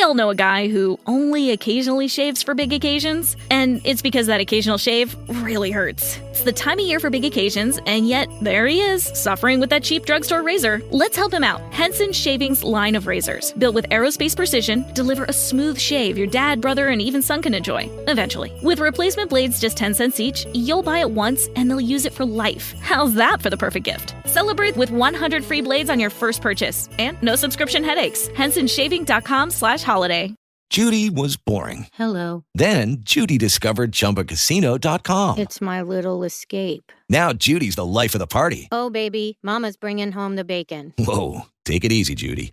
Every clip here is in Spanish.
all know a guy who only occasionally shaves for big occasions, and it's because that occasional shave really hurts. It's the time of year for big occasions, and yet there he is, suffering with that cheap drugstore razor. Let's help him out. Henson Shaving's line of razors, built with aerospace precision, deliver a smooth shave your dad, brother, and even son can enjoy, eventually. With replacement blades just 10 cents each, you'll buy it once and they'll use it for life. How's that for the perfect gift? Celebrate with 100 free blades on your first purchase, and no subscription headaches. HensonShaving.com/holiday. Judy was boring. Hello. Then Judy discovered ChumbaCasino.com. It's my little escape. Now Judy's the life of the party. Oh, baby, mama's bringing home the bacon. Whoa, take it easy, Judy.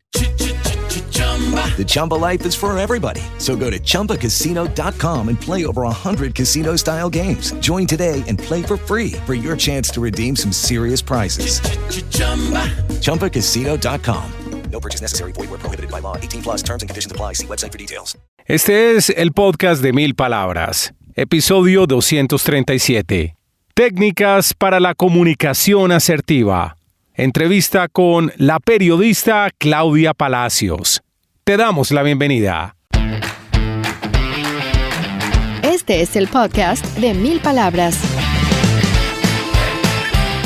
The Chumba life is for everybody. So go to ChumbaCasino.com and play over 100 casino-style games. Join today and play for free for your chance to redeem some serious prizes. ChumbaCasino.com. No purchase necessary. Void where prohibited by law. 18+ terms and conditions apply. See website for details. Este es el podcast de 1000 palabras, episodio 237. Técnicas para la comunicación asertiva. Entrevista con la periodista Claudia Palacios. Te damos la bienvenida. Este es el podcast de 1000 palabras.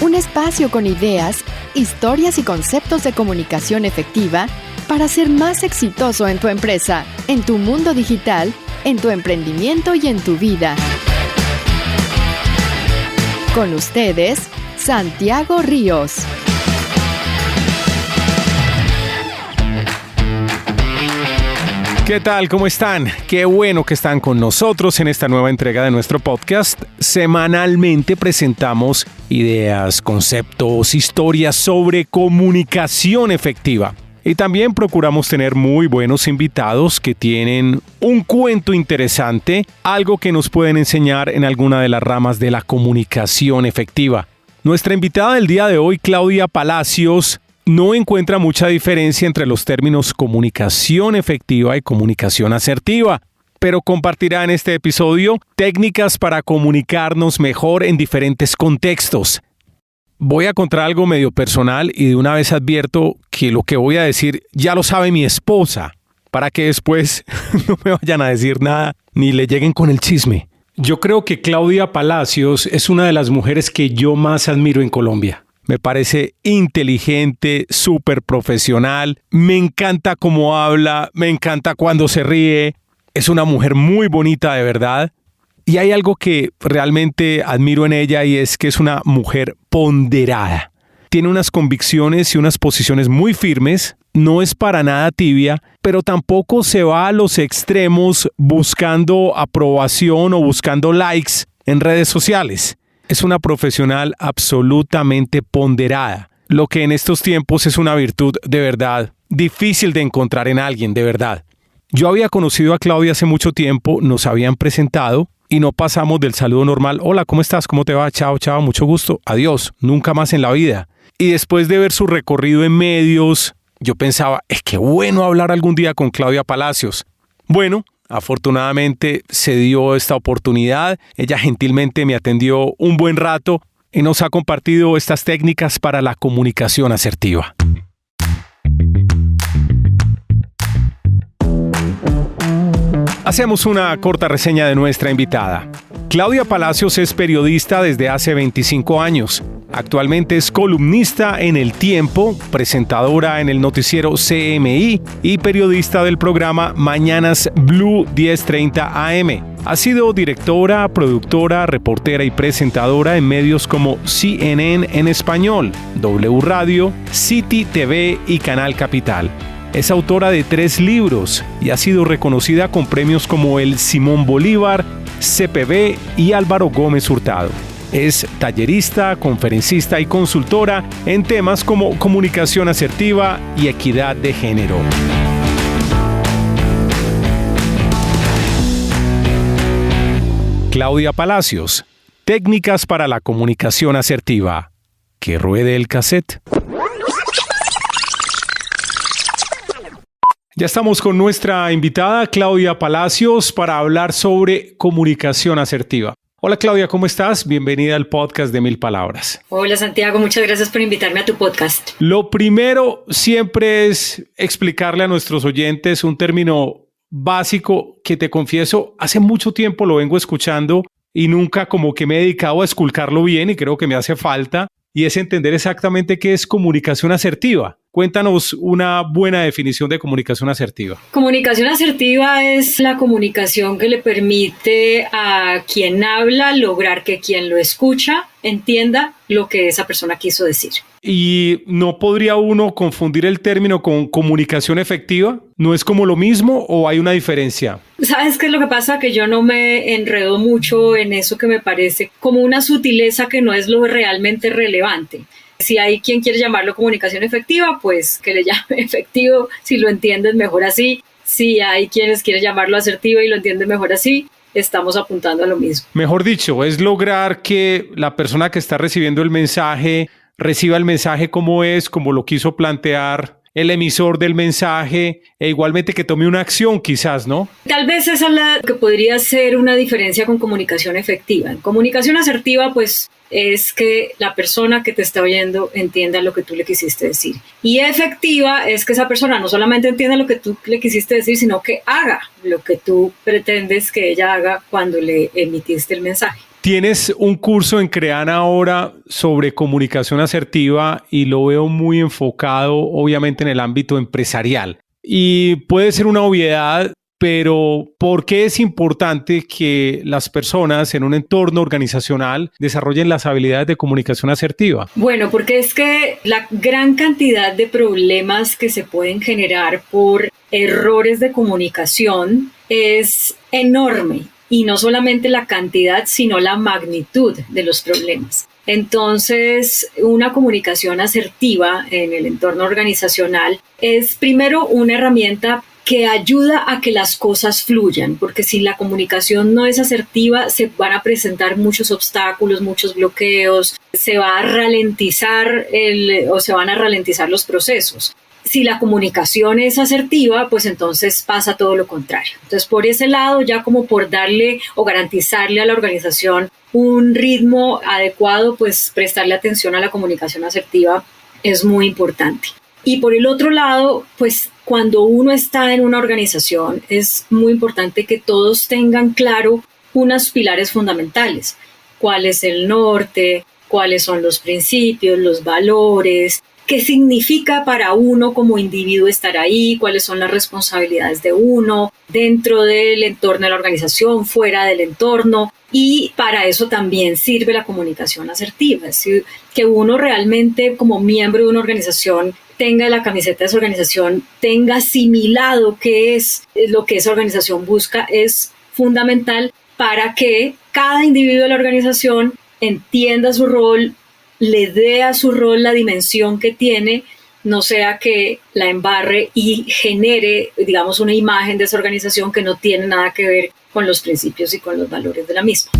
Un espacio con ideas, historias y conceptos de comunicación efectiva para ser más exitoso en tu empresa, en tu mundo digital, en tu emprendimiento y en tu vida. Con ustedes, Santiago Ríos. ¿Qué tal? ¿Cómo están? Qué bueno que están con nosotros en esta nueva entrega de nuestro podcast. Semanalmente presentamos ideas, conceptos, historias sobre comunicación efectiva. Y también procuramos tener muy buenos invitados que tienen un cuento interesante, algo que nos pueden enseñar en alguna de las ramas de la comunicación efectiva. Nuestra invitada del día de hoy, Claudia Palacios, no encuentra mucha diferencia entre los términos comunicación efectiva y comunicación asertiva, pero compartirá en este episodio técnicas para comunicarnos mejor en diferentes contextos. Voy a contar algo medio personal y de una vez advierto que lo que voy a decir ya lo sabe mi esposa, para que después no me vayan a decir nada ni le lleguen con el chisme. Yo creo que Claudia Palacios es una de las mujeres que yo más admiro en Colombia. Me parece inteligente, súper profesional, me encanta cómo habla, me encanta cuando se ríe. Es una mujer muy bonita de verdad. Y hay algo que realmente admiro en ella y es que es una mujer ponderada. Tiene unas convicciones y unas posiciones muy firmes, no es para nada tibia, pero tampoco se va a los extremos buscando aprobación o buscando likes en redes sociales. Es una profesional absolutamente ponderada, lo que en estos tiempos es una virtud de verdad difícil de encontrar en alguien, de verdad. Yo había conocido a Claudia hace mucho tiempo, nos habían presentado y no pasamos del saludo normal. Hola, ¿cómo estás? ¿Cómo te va? Chao, chao, mucho gusto. Adiós, nunca más en la vida. Y después de ver su recorrido en medios, yo pensaba, es que bueno hablar algún día con Claudia Palacios. Bueno, afortunadamente se dio esta oportunidad, ella gentilmente me atendió un buen rato y nos ha compartido estas técnicas para la comunicación asertiva. Hacemos una corta reseña de nuestra invitada. Claudia Palacios es periodista desde hace 25 años. Actualmente es columnista en El Tiempo, presentadora en el noticiero CMI y periodista del programa Mañanas Blue 1030 AM. Ha sido directora, productora, reportera y presentadora en medios como CNN en español, W Radio, City TV y Canal Capital. Es autora de 3 libros y ha sido reconocida con premios como el Simón Bolívar, CPB y Álvaro Gómez Hurtado. Es tallerista, conferencista y consultora en temas como comunicación asertiva y equidad de género. Claudia Palacios, técnicas para la comunicación asertiva. Que ruede el cassette. Ya estamos con nuestra invitada Claudia Palacios para hablar sobre comunicación asertiva. Hola Claudia, ¿cómo estás? Bienvenida al podcast de 1000 palabras. Hola Santiago, muchas gracias por invitarme a tu podcast. Lo primero siempre es explicarle a nuestros oyentes un término básico que te confieso, hace mucho tiempo lo vengo escuchando y nunca como que me he dedicado a esculcarlo bien y creo que me hace falta, y es entender exactamente qué es comunicación asertiva. Cuéntanos una buena definición de comunicación asertiva. Comunicación asertiva es la comunicación que le permite a quien habla lograr que quien lo escucha entienda lo que esa persona quiso decir. ¿Y no podría uno confundir el término con comunicación efectiva? ¿No es como lo mismo o hay una diferencia? ¿Sabes qué es lo que pasa? Que yo no me enredo mucho en eso que me parece como una sutileza que no es lo realmente relevante. Si hay quien quiere llamarlo comunicación efectiva, pues que le llame efectivo, si lo entiendes mejor así. Si hay quienes quieren llamarlo asertiva y lo entienden mejor así, estamos apuntando a lo mismo. Mejor dicho, es lograr que la persona que está recibiendo el mensaje reciba el mensaje como es, como lo quiso plantear el emisor del mensaje, e igualmente que tome una acción quizás, ¿no? Tal vez esa es la que podría ser una diferencia con comunicación efectiva. En comunicación asertiva, pues, es que la persona que te está oyendo entienda lo que tú le quisiste decir. Y efectiva es que esa persona no solamente entienda lo que tú le quisiste decir, sino que haga lo que tú pretendes que ella haga cuando le emitiste el mensaje. Tienes un curso en Creana ahora sobre comunicación asertiva y lo veo muy enfocado obviamente en el ámbito empresarial. Y puede ser una obviedad, pero ¿por qué es importante que las personas en un entorno organizacional desarrollen las habilidades de comunicación asertiva? Bueno, porque es que la gran cantidad de problemas que se pueden generar por errores de comunicación es enorme. Y no solamente la cantidad, sino la magnitud de los problemas. Entonces, una comunicación asertiva en el entorno organizacional es primero una herramienta que ayuda a que las cosas fluyan, porque si la comunicación no es asertiva, se van a presentar muchos obstáculos, muchos bloqueos, se va a ralentizar se van a ralentizar los procesos. Si la comunicación es asertiva, pues entonces pasa todo lo contrario. Entonces, por ese lado, ya como por darle o garantizarle a la organización un ritmo adecuado, pues prestarle atención a la comunicación asertiva es muy importante. Y por el otro lado, pues cuando uno está en una organización, es muy importante que todos tengan claro unos pilares fundamentales. ¿Cuál es el norte? ¿Cuáles son los principios, los valores? ¿Qué significa para uno como individuo estar ahí? ¿Cuáles son las responsabilidades de uno dentro del entorno de la organización, fuera del entorno? Y para eso también sirve la comunicación asertiva. Es decir, que uno realmente como miembro de una organización tenga la camiseta de esa organización, tenga asimilado qué es lo que esa organización busca, es fundamental para que cada individuo de la organización entienda su rol, le dé a su rol la dimensión que tiene, no sea que la embarre y genere, digamos, una imagen de esa organización que no tiene nada que ver con los principios y con los valores de la misma.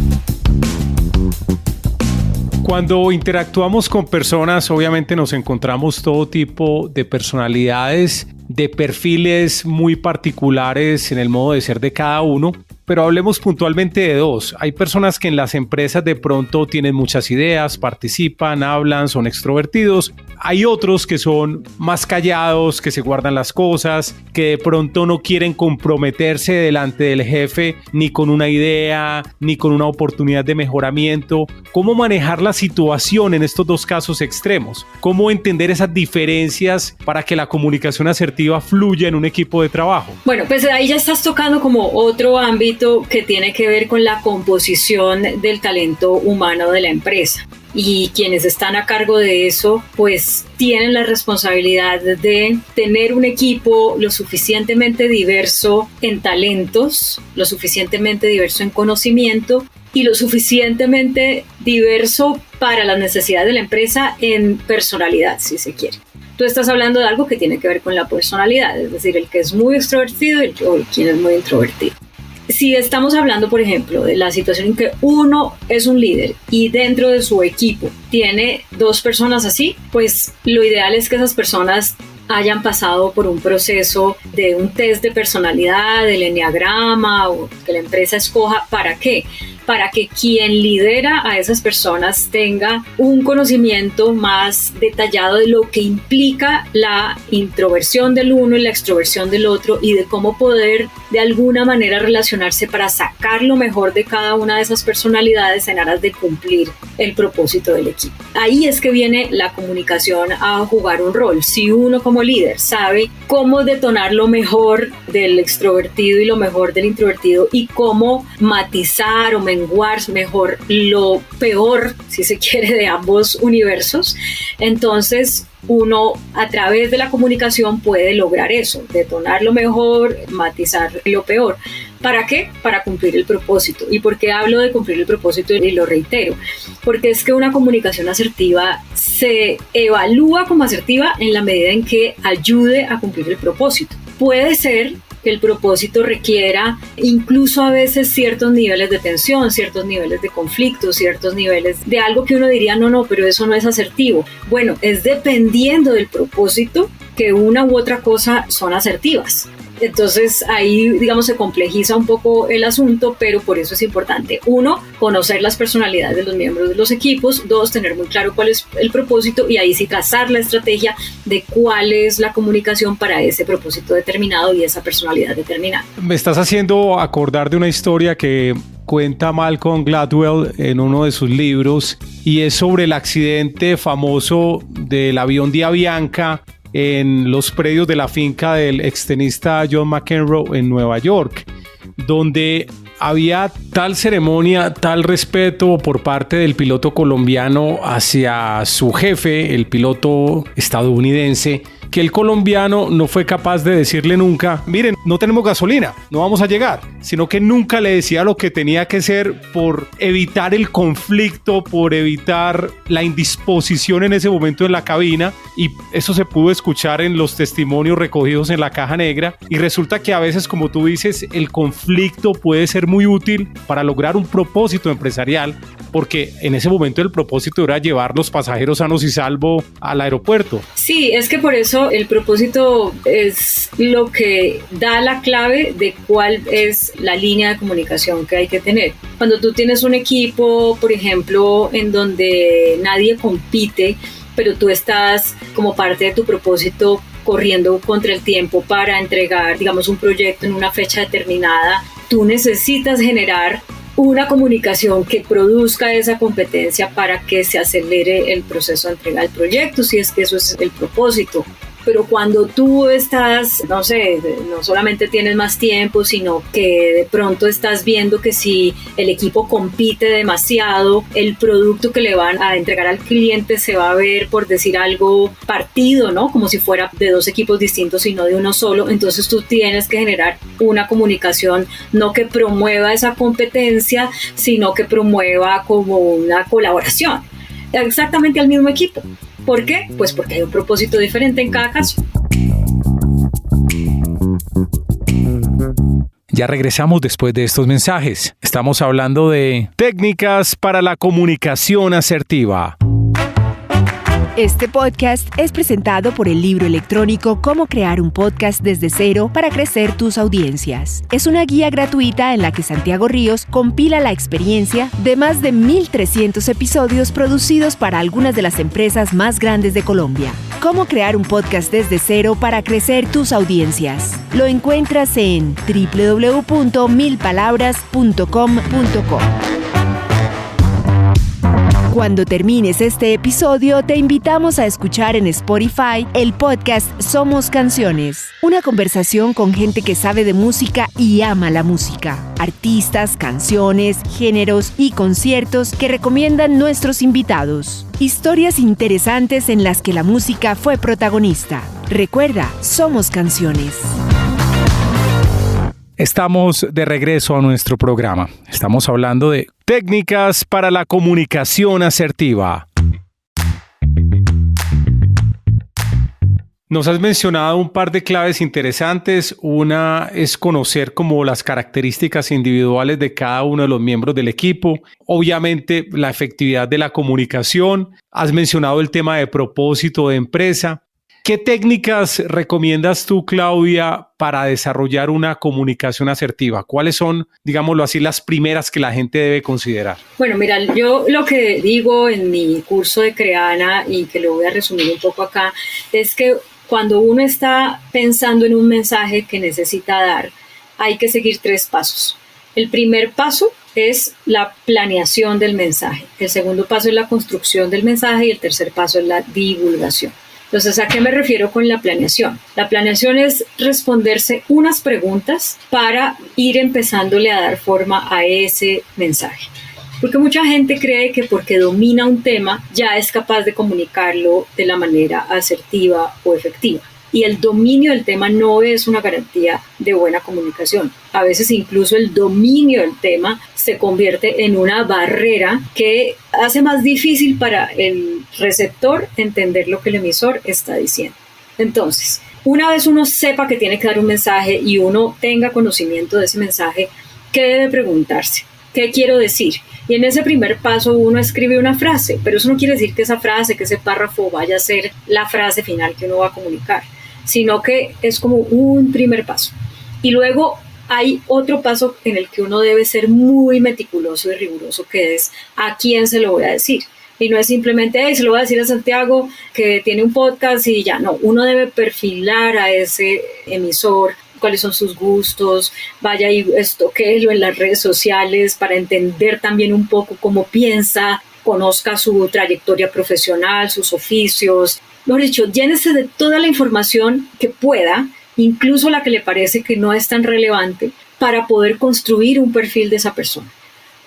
Cuando interactuamos con personas, obviamente nos encontramos todo tipo de personalidades, de perfiles muy particulares en el modo de ser de cada uno. Pero hablemos puntualmente de dos. Hay personas que en las empresas de pronto tienen muchas ideas, participan, hablan, son extrovertidos. Hay otros que son más callados, que se guardan las cosas, que de pronto no quieren comprometerse delante del jefe ni con una idea, ni con una oportunidad de mejoramiento. ¿Cómo manejar la situación en estos dos casos extremos? ¿Cómo entender esas diferencias para que la comunicación asertiva fluya en un equipo de trabajo? Bueno, pues ahí ya estás tocando como otro ámbito que tiene que ver con la composición del talento humano de la empresa. Y quienes están a cargo de eso, pues tienen la responsabilidad de tener un equipo lo suficientemente diverso en talentos, lo suficientemente diverso en conocimiento y lo suficientemente diverso para las necesidades de la empresa en personalidad, si se quiere. Tú estás hablando de algo que tiene que ver con la personalidad, es decir, el que es muy extrovertido o quien es muy introvertido. Si estamos hablando, por ejemplo, de la situación en que uno es un líder y dentro de su equipo tiene dos personas así, pues lo ideal es que esas personas hayan pasado por un proceso de un test de personalidad, del enneagrama o que la empresa escoja. ¿Para qué? Para que quien lidera a esas personas tenga un conocimiento más detallado de lo que implica la introversión del uno y la extroversión del otro y de cómo poder de alguna manera relacionarse para sacar lo mejor de cada una de esas personalidades en aras de cumplir el propósito del equipo. Ahí es que viene la comunicación a jugar un rol. Si uno como líder sabe cómo detonar lo mejor del extrovertido y lo mejor del introvertido y cómo matizar o menguar mejor lo peor, si se quiere, de ambos universos, entonces uno a través de la comunicación puede lograr eso, detonar lo mejor, matizar lo peor. ¿Para qué? Para cumplir el propósito. ¿Y por qué hablo de cumplir el propósito? Y lo reitero, porque es que una comunicación asertiva se evalúa como asertiva en la medida en que ayude a cumplir el propósito. Puede ser que el propósito requiera incluso a veces ciertos niveles de tensión, ciertos niveles de conflicto, ciertos niveles de algo que uno diría, no, pero eso no es asertivo. Bueno, es dependiendo del propósito que una u otra cosa son asertivas. Entonces ahí, digamos, se complejiza un poco el asunto, pero por eso es importante. 1, conocer las personalidades de los miembros de los equipos. 2, tener muy claro cuál es el propósito y ahí sí trazar la estrategia de cuál es la comunicación para ese propósito determinado y esa personalidad determinada. Me estás haciendo acordar de una historia que cuenta Malcolm Gladwell en uno de sus libros y es sobre el accidente famoso del avión de Avianca en los predios de la finca del extenista John McEnroe en Nueva York, donde había tal ceremonia, tal respeto por parte del piloto colombiano hacia su jefe, el piloto estadounidense, que el colombiano no fue capaz de decirle nunca, miren, no tenemos gasolina, no vamos a llegar, sino que nunca le decía lo que tenía que ser por evitar el conflicto, por evitar la indisposición en ese momento en la cabina, y eso se pudo escuchar en los testimonios recogidos en la caja negra, y resulta que a veces, como tú dices, el conflicto puede ser muy útil para lograr un propósito empresarial, porque en ese momento el propósito era llevar los pasajeros sanos y salvos al aeropuerto. Sí, es que por eso el propósito es lo que da la clave de cuál es la línea de comunicación que hay que tener. Cuando tú tienes un equipo, por ejemplo, en donde nadie compite, pero tú estás como parte de tu propósito corriendo contra el tiempo para entregar, digamos, un proyecto en una fecha determinada, tú necesitas generar una comunicación que produzca esa competencia para que se acelere el proceso de entrega del proyecto, si es que eso es el propósito. Pero cuando tú estás, no sé, no solamente tienes más tiempo, sino que de pronto estás viendo que si el equipo compite demasiado, el producto que le van a entregar al cliente se va a ver, por decir algo, partido, ¿no? Como si fuera de 2 equipos distintos y no de uno solo. Entonces tú tienes que generar una comunicación no que promueva esa competencia, sino que promueva como una colaboración exactamente al mismo equipo. ¿Por qué? Pues porque hay un propósito diferente en cada caso. Ya regresamos después de estos mensajes. Estamos hablando de técnicas para la comunicación asertiva. Este podcast es presentado por el libro electrónico Cómo crear un podcast desde cero para crecer tus audiencias. Es una guía gratuita en la que Santiago Ríos compila la experiencia de más de 1,300 episodios producidos para algunas de las empresas más grandes de Colombia. Cómo crear un podcast desde cero para crecer tus audiencias. Lo encuentras en www.milpalabras.com.co. Cuando termines este episodio, te invitamos a escuchar en Spotify el podcast Somos Canciones, una conversación con gente que sabe de música y ama la música. Artistas, canciones, géneros y conciertos que recomiendan nuestros invitados. Historias interesantes en las que la música fue protagonista. Recuerda, Somos Canciones. Estamos de regreso a nuestro programa. Estamos hablando de técnicas para la comunicación asertiva. Nos has mencionado un par de claves interesantes. Una es conocer como las características individuales de cada uno de los miembros del equipo. Obviamente, la efectividad de la comunicación. Has mencionado el tema de propósito de empresa. ¿Qué técnicas recomiendas tú, Claudia, para desarrollar una comunicación asertiva? ¿Cuáles son, digámoslo así, las primeras que la gente debe considerar? Bueno, mira, yo lo que digo en mi curso de Creana, y que lo voy a resumir un poco acá, es que cuando uno está pensando en un mensaje que necesita dar, hay que seguir 3 pasos. El primer paso es la planeación del mensaje. El segundo paso es la construcción del mensaje y el tercer paso es la divulgación. Entonces, ¿a qué me refiero con la planeación? La planeación es responderse unas preguntas para ir empezándole a dar forma a ese mensaje. Porque mucha gente cree que porque domina un tema ya es capaz de comunicarlo de la manera asertiva o efectiva. Y el dominio del tema no es una garantía de buena comunicación. A veces incluso el dominio del tema se convierte en una barrera que hace más difícil para el receptor entender lo que el emisor está diciendo. Entonces, una vez uno sepa que tiene que dar un mensaje y uno tenga conocimiento de ese mensaje, ¿qué debe preguntarse? ¿Qué quiero decir? Y en ese primer paso uno escribe una frase, pero eso no quiere decir que esa frase, que ese párrafo vaya a ser la frase final que uno va a comunicar, sino que es como un primer paso. Y luego hay otro paso en el que uno debe ser muy meticuloso y riguroso, que es a quién se lo voy a decir. Y no es simplemente, hey, se lo voy a decir a Santiago que tiene un podcast y ya. No, uno debe perfilar a ese emisor, cuáles son sus gustos, vaya y estoquéelo en las redes sociales para entender también un poco cómo piensa, conozca su trayectoria profesional, sus oficios. Mejor dicho, llénese de toda la información que pueda, incluso la que le parece que no es tan relevante, para poder construir un perfil de esa persona.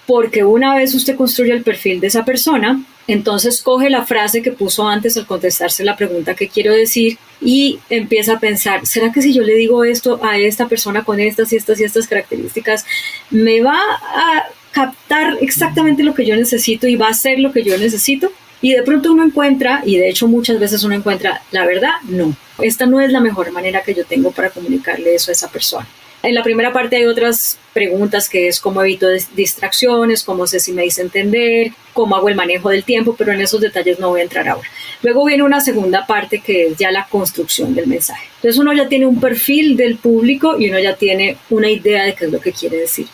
Porque una vez usted construye el perfil de esa persona, entonces coge la frase que puso antes al contestarse la pregunta que quiero decir y empieza a pensar, ¿será que si yo le digo esto a esta persona con estas y estas y estas características, me va a captar exactamente lo que yo necesito y va a hacer lo que yo necesito? Y de pronto uno encuentra, y de hecho muchas veces uno encuentra, la verdad, no. Esta no es la mejor manera que yo tengo para comunicarle eso a esa persona. En la primera parte hay otras preguntas que es cómo evito distracciones, cómo sé si me hice entender, cómo hago el manejo del tiempo, pero en esos detalles no voy a entrar ahora. Luego viene una segunda parte que es ya la construcción del mensaje. Entonces uno ya tiene un perfil del público y uno ya tiene una idea de qué es lo que quiere decir.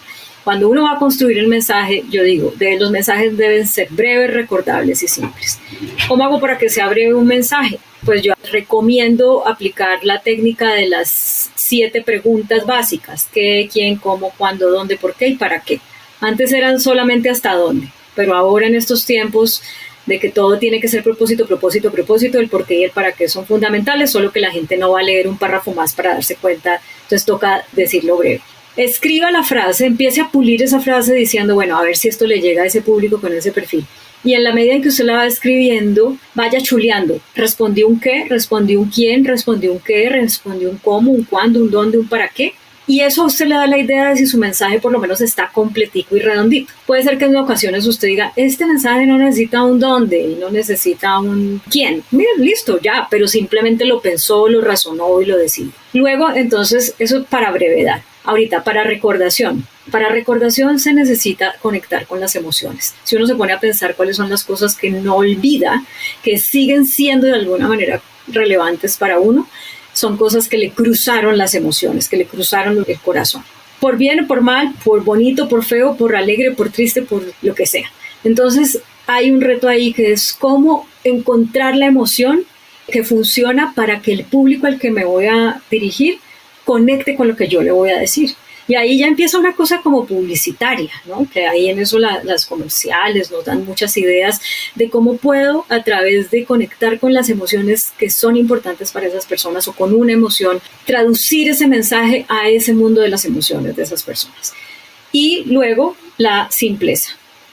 Cuando uno va a construir el mensaje, yo digo, los mensajes deben ser breves, recordables y simples. ¿Cómo hago para que sea breve un mensaje? Pues yo recomiendo aplicar la técnica de las 7 preguntas básicas. ¿Qué, quién, cómo, cuándo, dónde, por qué y para qué? Antes eran solamente hasta dónde, pero ahora en estos tiempos de que todo tiene que ser propósito, propósito, propósito, el por qué y el para qué son fundamentales, solo que la gente no va a leer un párrafo más para darse cuenta, entonces toca decirlo breve. Escriba la frase, empiece a pulir esa frase diciendo, bueno, a ver si esto le llega a ese público con ese perfil. Y en la medida en que usted la va escribiendo, vaya chuleando. Respondí un qué, respondí un quién, respondí un qué, respondí un cómo, un cuándo, un dónde, un para qué. Y eso a usted le da la idea de si su mensaje por lo menos está completico y redondito. Puede ser que en ocasiones usted diga, este mensaje no necesita un dónde y no necesita un quién. Mira, listo, ya, pero simplemente lo pensó, lo razonó y lo decidió. Luego, entonces, eso para brevedad. Ahorita, para recordación se necesita conectar con las emociones. Si uno se pone a pensar cuáles son las cosas que no olvida, que siguen siendo de alguna manera relevantes para uno, son cosas que le cruzaron las emociones, que le cruzaron el corazón. Por bien o por mal, por bonito, por feo, por alegre, por triste, por lo que sea. Entonces, hay un reto ahí que es cómo encontrar la emoción que funciona para que el público al que me voy a dirigir conecte con lo que yo le voy a decir. Y ahí ya empieza una cosa como publicitaria, ¿no? Que ahí en eso las comerciales nos dan muchas ideas de cómo puedo, a través de conectar con las emociones que son importantes para esas personas o con una emoción, traducir ese mensaje a ese mundo de las emociones de esas personas. Y luego la simpleza.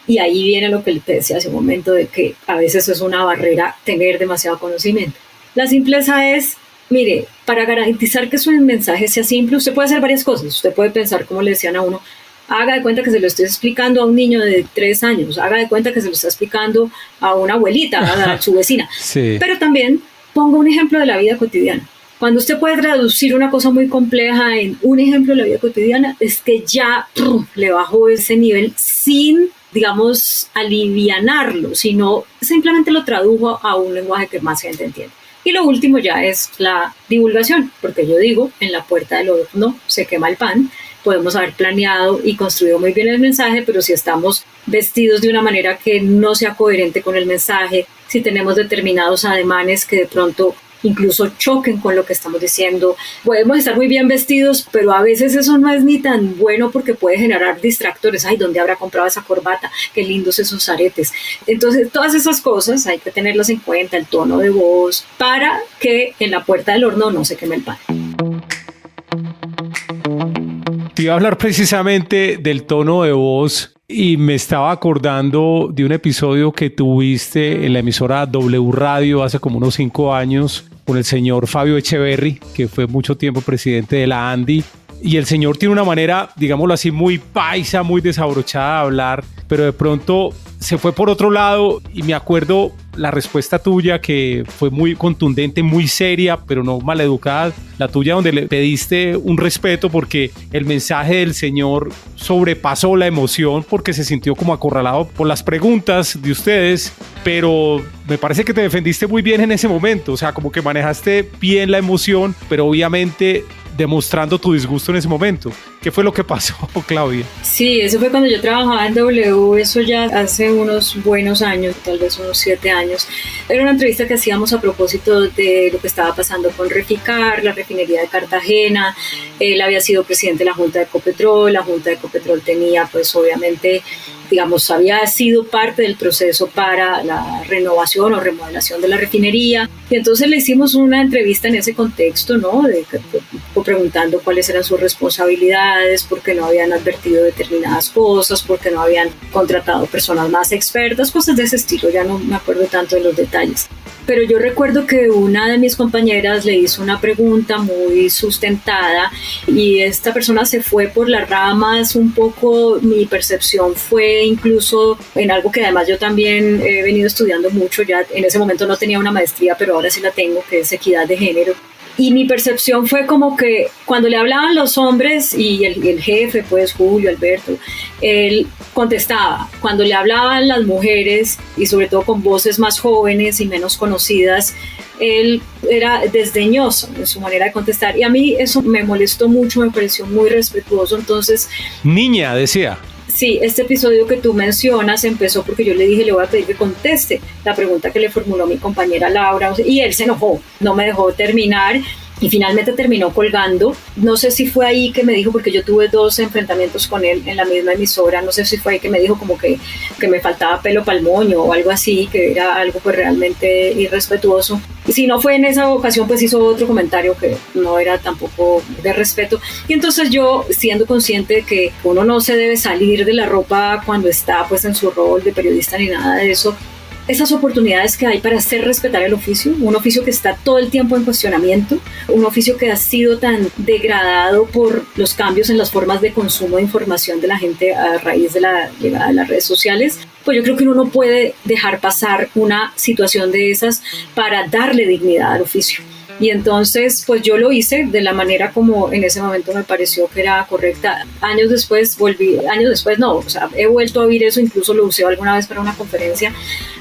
Y ahí viene lo que te decía hace un momento de que a veces es una barrera tener demasiado conocimiento. La simpleza es, mire, para garantizar que su mensaje sea simple, usted puede hacer varias cosas. Usted puede pensar, como le decían a uno, haga de cuenta que se lo estoy explicando a un niño de 3 años, haga de cuenta que se lo está explicando a una abuelita, a su vecina. Sí. Pero también ponga un ejemplo de la vida cotidiana. Cuando usted puede traducir una cosa muy compleja en un ejemplo de la vida cotidiana, es que ya le bajó ese nivel sin, digamos, alivianarlo, sino simplemente lo tradujo a un lenguaje que más gente entiende. Y lo último ya es la divulgación, porque yo digo, en la puerta del horno se quema el pan. Podemos haber planeado y construido muy bien el mensaje, pero si estamos vestidos de una manera que no sea coherente con el mensaje, si tenemos determinados ademanes que de pronto incluso choquen con lo que estamos diciendo. Podemos estar muy bien vestidos, pero a veces eso no es ni tan bueno porque puede generar distractores. Ay, ¿dónde habrá comprado esa corbata? Qué lindos esos aretes. Entonces, todas esas cosas hay que tenerlas en cuenta, el tono de voz, para que en la puerta del horno no se queme el pan. Te iba a hablar precisamente del tono de voz y me estaba acordando de un episodio que tuviste en la emisora W Radio hace como unos 5 años con el señor Fabio Echeverry, que fue mucho tiempo presidente de la ANDI. Y el señor tiene una manera, digámoslo así, muy paisa, muy desabrochada de hablar, pero de pronto se fue por otro lado y me acuerdo la respuesta tuya que fue muy contundente, muy seria, pero no maleducada. La tuya donde le pediste un respeto porque el mensaje del señor sobrepasó la emoción porque se sintió como acorralado por las preguntas de ustedes, pero me parece que te defendiste muy bien en ese momento, o sea, como que manejaste bien la emoción, pero obviamente demostrando tu disgusto en ese momento. ¿Qué fue lo que pasó, Claudia? Sí, eso fue cuando yo trabajaba en W, eso ya hace unos buenos años, tal vez unos 7 años. Era una entrevista que hacíamos a propósito de lo que estaba pasando con Reficar, la refinería de Cartagena. Él había sido presidente de la Junta de Ecopetrol, la Junta de Ecopetrol tenía pues obviamente, digamos, había sido parte del proceso para la renovación o remodelación de la refinería. Y entonces le hicimos una entrevista en ese contexto, ¿no? Preguntando cuáles eran sus responsabilidades, por qué no habían advertido determinadas cosas, por qué no habían contratado personas más expertas, cosas de ese estilo. Ya no me acuerdo tanto de los detalles. Pero yo recuerdo que una de mis compañeras le hizo una pregunta muy sustentada y esta persona se fue por las ramas un poco. Mi percepción fue incluso en algo que además yo también he venido estudiando mucho. Ya en ese momento no tenía una maestría, pero ahora sí la tengo, que es equidad de género. Y mi percepción fue como que cuando le hablaban los hombres y el jefe, pues Julio, Alberto, él contestaba. Cuando le hablaban las mujeres y sobre todo con voces más jóvenes y menos conocidas, él era desdeñoso en su manera de contestar. Y a mí eso me molestó mucho, me pareció muy respetuoso. Entonces, niña, decía. Sí, este episodio que tú mencionas empezó porque yo le dije, le voy a pedir que conteste la pregunta que le formuló mi compañera Laura, y él se enojó, no me dejó terminar y finalmente terminó colgando. No sé si fue ahí que me dijo, porque yo tuve 2 enfrentamientos con él en la misma emisora, no sé si fue ahí que me dijo como que me faltaba pelo para el moño o algo así, que era algo pues realmente irrespetuoso. Y si no fue en esa ocasión, pues hizo otro comentario que no era tampoco de respeto. Y entonces yo, siendo consciente de que uno no se debe salir de la ropa cuando está pues en su rol de periodista ni nada de eso, esas oportunidades que hay para hacer respetar el oficio, un oficio que está todo el tiempo en cuestionamiento, un oficio que ha sido tan degradado por los cambios en las formas de consumo de información de la gente a raíz de la llegada de las redes sociales, pues yo creo que uno no puede dejar pasar una situación de esas para darle dignidad al oficio. Y entonces, pues yo lo hice de la manera como en ese momento me pareció que era correcta. Años después he vuelto a oír eso, incluso lo usé alguna vez para una conferencia.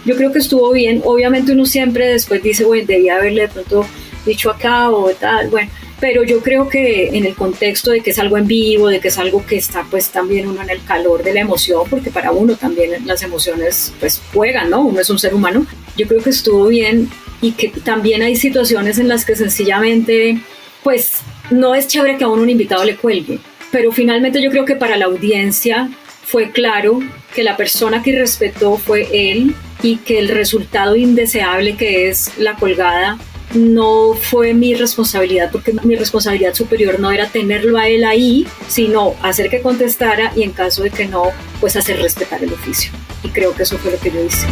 Yo creo que estuvo bien. Obviamente uno siempre después dice, bueno, debía haberle de pronto dicho acá o tal, bueno. Pero yo creo que en el contexto de que es algo en vivo, de que es algo que está pues también uno en el calor de la emoción, porque para uno también las emociones pues juegan, ¿no? Uno es un ser humano. Yo creo que estuvo bien y que también hay situaciones en las que sencillamente pues no es chévere que a uno un invitado le cuelgue. Pero finalmente yo creo que para la audiencia fue claro que la persona que irrespetó fue él y que el resultado indeseable que es la colgada no fue mi responsabilidad, porque mi responsabilidad superior no era tenerlo a él ahí, sino hacer que contestara y en caso de que no, pues hacer respetar el oficio. Y creo que eso fue lo que yo hice.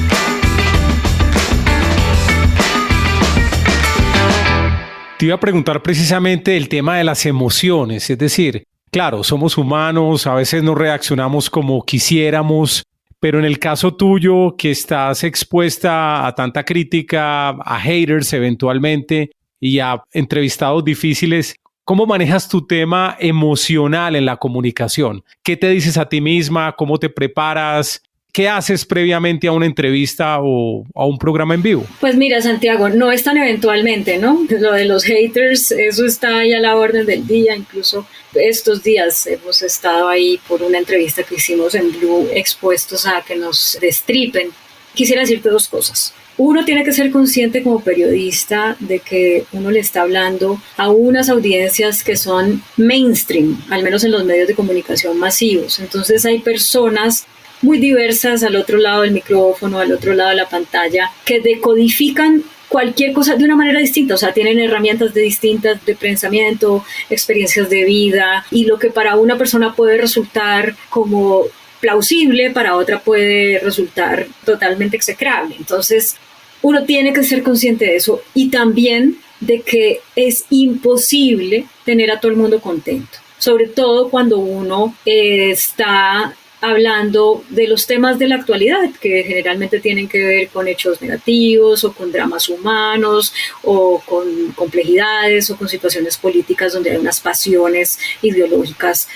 Te iba a preguntar precisamente el tema de las emociones, es decir, claro, somos humanos, a veces no reaccionamos como quisiéramos, pero en el caso tuyo, que estás expuesta a tanta crítica, a haters eventualmente y a entrevistados difíciles, ¿cómo manejas tu tema emocional en la comunicación? ¿Qué te dices a ti misma? ¿Cómo te preparas? ¿Qué haces previamente a una entrevista o a un programa en vivo? Pues mira, Santiago, no es tan eventualmente, ¿no? Lo de los haters, eso está ahí a la orden del día. Incluso estos días hemos estado ahí por una entrevista que hicimos en Blue, expuestos a que nos destripen. Quisiera decirte 2 cosas. uno tiene que ser consciente como periodista de que uno le está hablando a unas audiencias que son mainstream, al menos en los medios de comunicación masivos. Entonces hay personas muy diversas al otro lado del micrófono, al otro lado de la pantalla, que decodifican cualquier cosa de una manera distinta, o sea, tienen herramientas distintas de pensamiento, experiencias de vida, y lo que para una persona puede resultar como plausible, para otra puede resultar totalmente execrable. Entonces, uno tiene que ser consciente de eso y también de que es imposible tener a todo el mundo contento, sobre todo cuando uno está hablando de los temas de la actualidad, que generalmente tienen que ver con hechos negativos o con dramas humanos o con complejidades o con situaciones políticas donde hay unas pasiones ideológicas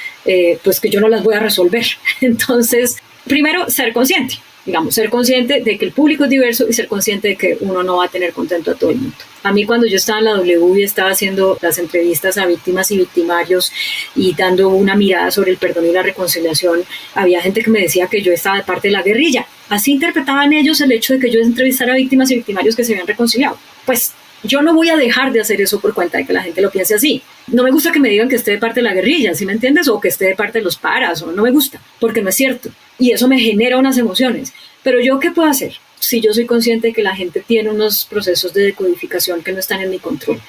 pues que yo no las voy a resolver. Entonces, primero, ser consciente de que el público es diverso y ser consciente de que uno no va a tener contento a todo el mundo. A mí, cuando yo estaba en la W y estaba haciendo las entrevistas a víctimas y victimarios y dando una mirada sobre el perdón y la reconciliación, había gente que me decía que yo estaba de parte de la guerrilla. Así interpretaban ellos el hecho de que yo entrevistara a víctimas y victimarios que se habían reconciliado. Pues yo no voy a dejar de hacer eso por cuenta de que la gente lo piense así. No me gusta que me digan que esté de parte de la guerrilla, ¿sí me entiendes? O que esté de parte de los paras, o no me gusta, porque no es cierto. Y eso me genera unas emociones. Pero ¿yo qué puedo hacer si yo soy consciente de que la gente tiene unos procesos de decodificación que no están en mi control?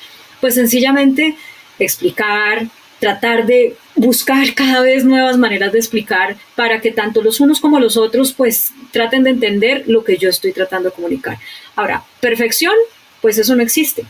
Pues sencillamente explicar, tratar de buscar cada vez nuevas maneras de explicar para que tanto los unos como los otros pues traten de entender lo que yo estoy tratando de comunicar. Ahora, perfección, pues eso no existe.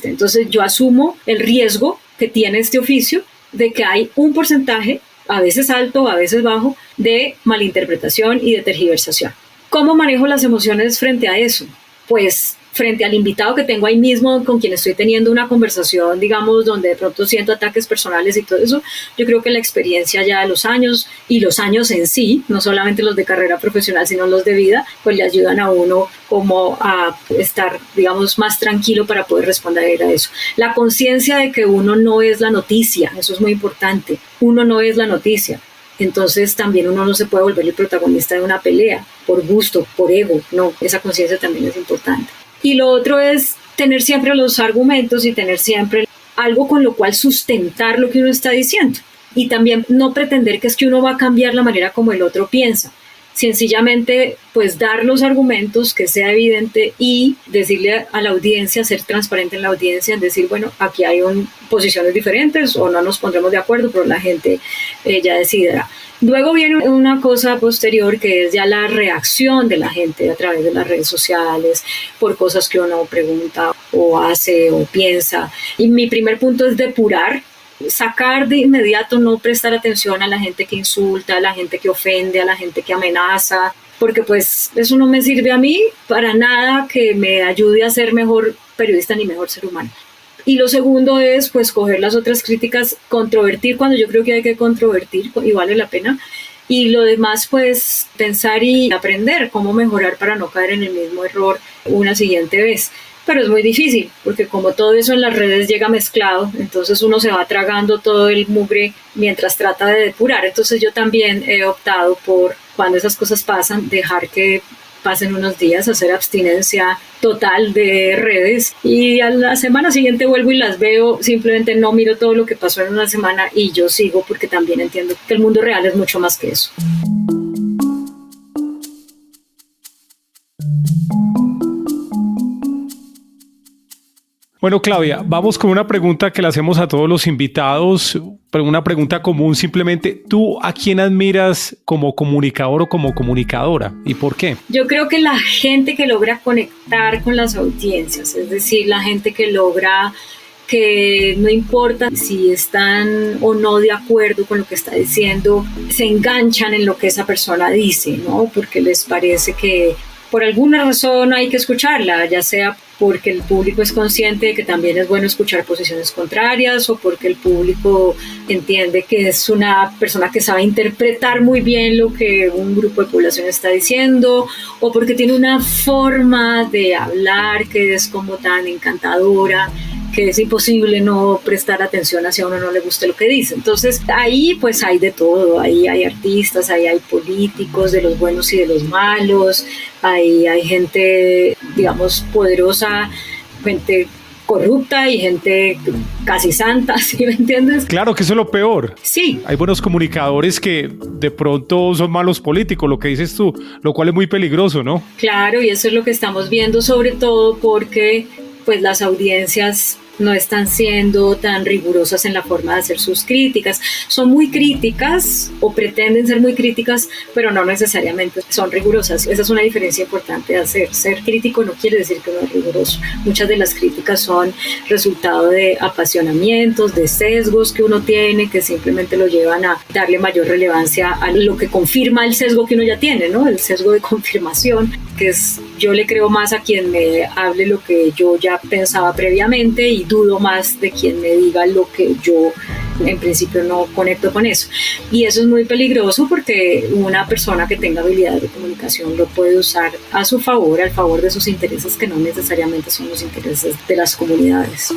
Entonces yo asumo el riesgo que tiene este oficio de que hay un porcentaje, a veces alto, a veces bajo, de malinterpretación y de tergiversación. ¿Cómo manejo las emociones frente a eso? Pues frente al invitado que tengo ahí mismo, con quien estoy teniendo una conversación, digamos, donde de pronto siento ataques personales y todo eso, yo creo que la experiencia ya de los años y los años en sí, no solamente los de carrera profesional, sino los de vida, pues le ayudan a uno como a estar, digamos, más tranquilo para poder responder a eso. La conciencia de que uno no es la noticia, eso es muy importante, uno no es la noticia. Entonces también uno no se puede volver el protagonista de una pelea por gusto, por ego, no, esa conciencia también es importante. Y lo otro es tener siempre los argumentos y tener siempre algo con lo cual sustentar lo que uno está diciendo. Y también no pretender que es que uno va a cambiar la manera como el otro piensa. Sencillamente, pues dar los argumentos, que sea evidente, y decirle a la audiencia, ser transparente en la audiencia, en decir, bueno, aquí hay posiciones diferentes o no nos pondremos de acuerdo, pero la gente ya decidirá. Luego viene una cosa posterior, que es ya la reacción de la gente a través de las redes sociales, por cosas que uno pregunta o hace o piensa. Y mi primer punto es depurar, sacar de inmediato, no prestar atención a la gente que insulta, a la gente que ofende, a la gente que amenaza, porque pues eso no me sirve a mí para nada que me ayude a ser mejor periodista ni mejor ser humano. Y lo segundo es pues coger las otras críticas, controvertir cuando yo creo que hay que controvertir y vale la pena. Y lo demás pues pensar y aprender cómo mejorar para no caer en el mismo error una siguiente vez. Pero es muy difícil, porque como todo eso en las redes llega mezclado, entonces uno se va tragando todo el mugre mientras trata de depurar. Entonces yo también he optado por, cuando esas cosas pasan, dejar que pasen unos días, hacer abstinencia total de redes, y a la semana siguiente vuelvo y las veo, simplemente no miro todo lo que pasó en una semana y yo sigo, porque también entiendo que el mundo real es mucho más que eso. Bueno, Claudia, vamos con una pregunta que le hacemos a todos los invitados, pero una pregunta común simplemente. ¿Tú a quién admiras como comunicador o como comunicadora y por qué? Yo creo que la gente que logra conectar con las audiencias, es decir, la gente que logra que no importa si están o no de acuerdo con lo que está diciendo, se enganchan en lo que esa persona dice, ¿no? Porque les parece que por alguna razón hay que escucharla, ya sea porque el público es consciente de que también es bueno escuchar posiciones contrarias, o porque el público entiende que es una persona que sabe interpretar muy bien lo que un grupo de población está diciendo, o porque tiene una forma de hablar que es como tan encantadora que es imposible no prestar atención hacia uno no le guste lo que dice. Entonces ahí pues hay de todo, ahí hay artistas, ahí hay políticos, de los buenos y de los malos, ahí hay gente, digamos, poderosa, gente corrupta y gente casi santa, ¿sí me entiendes? Claro que eso es lo peor. Sí. Hay buenos comunicadores que de pronto son malos políticos, lo que dices tú, lo cual es muy peligroso, ¿no? Claro, y eso es lo que estamos viendo, sobre todo porque pues las audiencias no están siendo tan rigurosas en la forma de hacer sus críticas. Son muy críticas o pretenden ser muy críticas, pero no necesariamente son rigurosas. Esa es una diferencia importante de hacer. Ser crítico no quiere decir que uno es riguroso. Muchas de las críticas son resultado de apasionamientos, de sesgos que uno tiene, que simplemente lo llevan a darle mayor relevancia a lo que confirma el sesgo que uno ya tiene, ¿no? El sesgo de confirmación, que es yo le creo más a quien me hable lo que yo ya pensaba previamente y dudo más de quien me diga lo que yo en principio no conecto con eso. Y eso es muy peligroso porque una persona que tenga habilidades de comunicación lo puede usar a su favor, al favor de sus intereses, que no necesariamente son los intereses de las comunidades.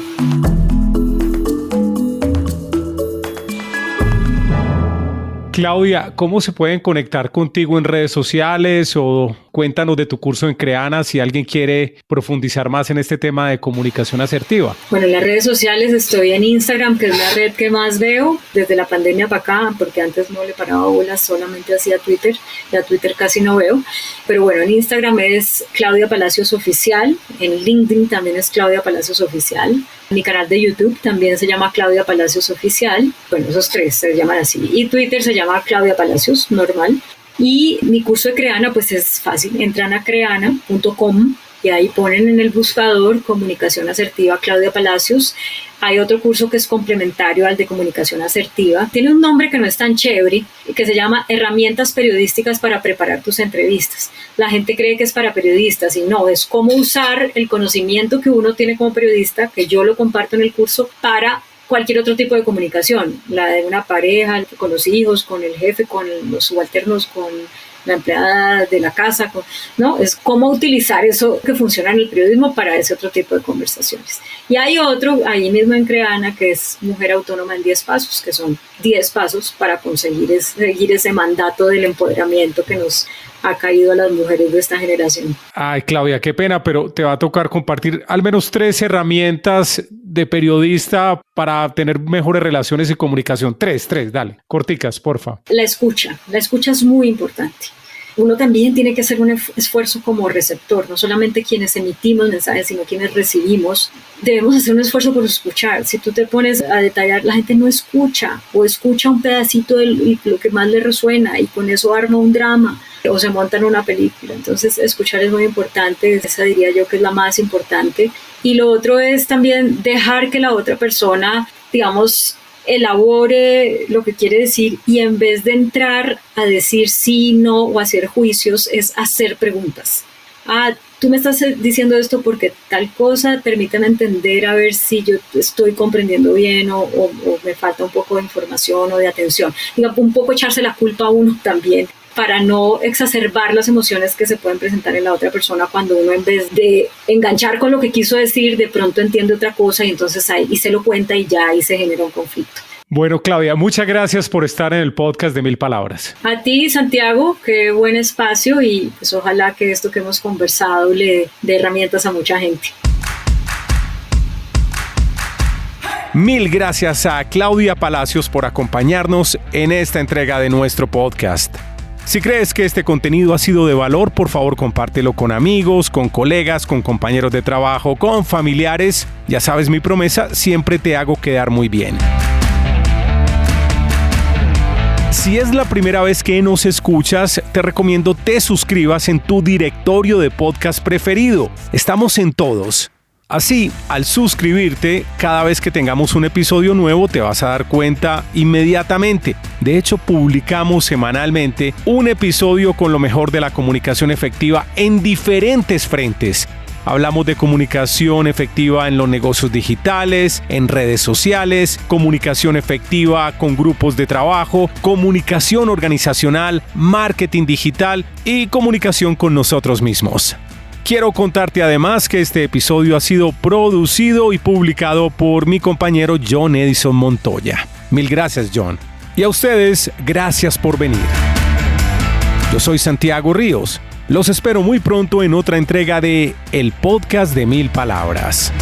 Claudia, ¿cómo se pueden conectar contigo en redes sociales o cuéntanos de tu curso en Creana si alguien quiere profundizar más en este tema de comunicación asertiva? Bueno, en las redes sociales estoy en Instagram, que es la red que más veo desde la pandemia para acá, porque antes no le paraba bolas, solamente hacía Twitter, ya Twitter casi no veo. Pero bueno, en Instagram es Claudia Palacios Oficial, en LinkedIn también es Claudia Palacios Oficial. Mi canal de YouTube también se llama Claudia Palacios Oficial. Bueno, esos tres se llaman así. Y Twitter se llama Claudia Palacios, normal. Y mi curso de Creana, pues es fácil. Entran a creana.com y ahí ponen en el buscador Comunicación Asertiva Claudia Palacios. Hay otro curso que es complementario al de Comunicación Asertiva. Tiene un nombre que no es tan chévere, que se llama Herramientas Periodísticas para Preparar tus Entrevistas. La gente cree que es para periodistas y no, es cómo usar el conocimiento que uno tiene como periodista, que yo lo comparto en el curso, para cualquier otro tipo de comunicación, la de una pareja, con los hijos, con el jefe, con los subalternos, con la empleada de la casa, ¿no? Es cómo utilizar eso que funciona en el periodismo para ese otro tipo de conversaciones. Y hay otro, ahí mismo en Creana, que es Mujer Autónoma en 10 Pasos, que son 10 pasos para conseguir seguir ese mandato del empoderamiento que nos ha caído a las mujeres de esta generación. Ay, Claudia, qué pena, pero te va a tocar compartir al menos 3 herramientas de periodista para tener mejores relaciones y comunicación. 3, dale, corticas, porfa. La escucha es muy importante. Uno también tiene que hacer un esfuerzo como receptor, no solamente quienes emitimos mensajes, sino quienes recibimos. Debemos hacer un esfuerzo por escuchar. Si tú te pones a detallar, la gente no escucha o escucha un pedacito de lo que más le resuena y con eso arma un drama o se monta en una película. Entonces, escuchar es muy importante. Esa diría yo que es la más importante. Y lo otro es también dejar que la otra persona, digamos, elabore lo que quiere decir y en vez de entrar a decir sí, no o hacer juicios, es hacer preguntas. Tú me estás diciendo esto porque tal cosa, permíteme entender a ver si yo estoy comprendiendo bien o me falta un poco de información o de atención. Digamos, un poco echarse la culpa a uno también para no exacerbar las emociones que se pueden presentar en la otra persona cuando uno en vez de enganchar con lo que quiso decir, de pronto entiende otra cosa y entonces ahí se lo cuenta y ya ahí se genera un conflicto. Bueno, Claudia, muchas gracias por estar en el podcast de 1000 Palabras. A ti, Santiago, qué buen espacio y pues ojalá que esto que hemos conversado le dé herramientas a mucha gente. 1000 gracias a Claudia Palacios por acompañarnos en esta entrega de nuestro podcast. Si crees que este contenido ha sido de valor, por favor compártelo con amigos, con colegas, con compañeros de trabajo, con familiares. Ya sabes mi promesa, siempre te hago quedar muy bien. Si es la primera vez que nos escuchas, te recomiendo te suscribas en tu directorio de podcast preferido. Estamos en todos. Así, al suscribirte, cada vez que tengamos un episodio nuevo te vas a dar cuenta inmediatamente. De hecho, publicamos semanalmente un episodio con lo mejor de la comunicación efectiva en diferentes frentes. Hablamos de comunicación efectiva en los negocios digitales, en redes sociales, comunicación efectiva con grupos de trabajo, comunicación organizacional, marketing digital y comunicación con nosotros mismos. Quiero contarte además que este episodio ha sido producido y publicado por mi compañero John Edison Montoya. Mil gracias, John. Y a ustedes, gracias por venir. Yo soy Santiago Ríos. Los espero muy pronto en otra entrega de El Podcast de 1000 Palabras.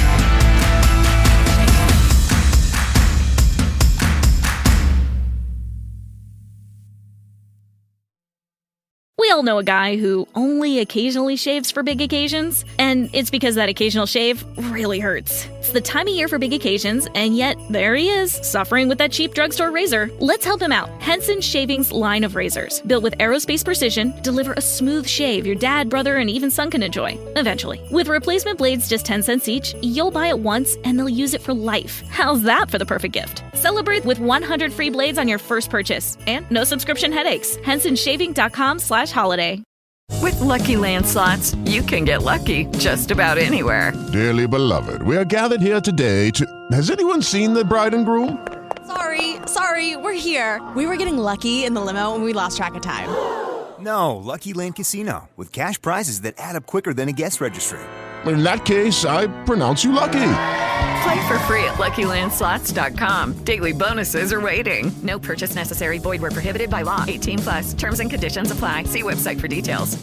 We all know a guy who only occasionally shaves for big occasions, and it's because that occasional shave really hurts. It's the time of year for big occasions, and yet there he is, suffering with that cheap drugstore razor. Let's help him out. Henson Shaving's line of razors, built with aerospace precision, deliver a smooth shave your dad, brother, and even son can enjoy, eventually. With replacement blades just 10 cents each, you'll buy it once, and they'll use it for life. How's that for the perfect gift? Celebrate with 100 free blades on your first purchase, and no subscription headaches. HensonShaving.com/holiday. With Lucky Land Slots, you can get lucky just about anywhere. Dearly beloved, we are gathered here today to... Has anyone seen the bride and groom? Sorry, we're here. We were getting lucky in the limo and we lost track of time. No, Lucky Land Casino, with cash prizes that add up quicker than a guest registry. In that case, I pronounce you lucky. Play for free at LuckyLandSlots.com. Daily bonuses are waiting. No purchase necessary. Void where prohibited by law. 18+. Terms and conditions apply. See website for details.